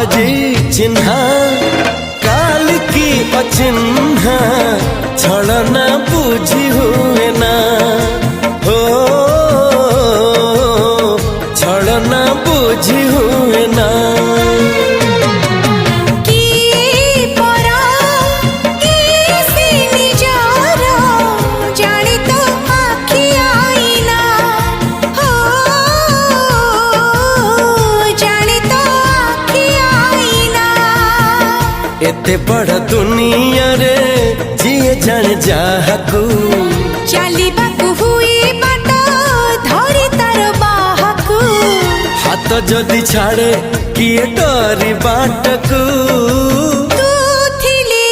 आजी चिन्हा काल की अचिन्हा छलना बुझी हुए ना हो छलना बुझी हुए ना एते बड़ दुनिया रे जिए जान जाहकू चलिबाकू हुई बाट धरी तार बाहकू हाथ जदि छाड़े किए डरी बाटकू तू थिली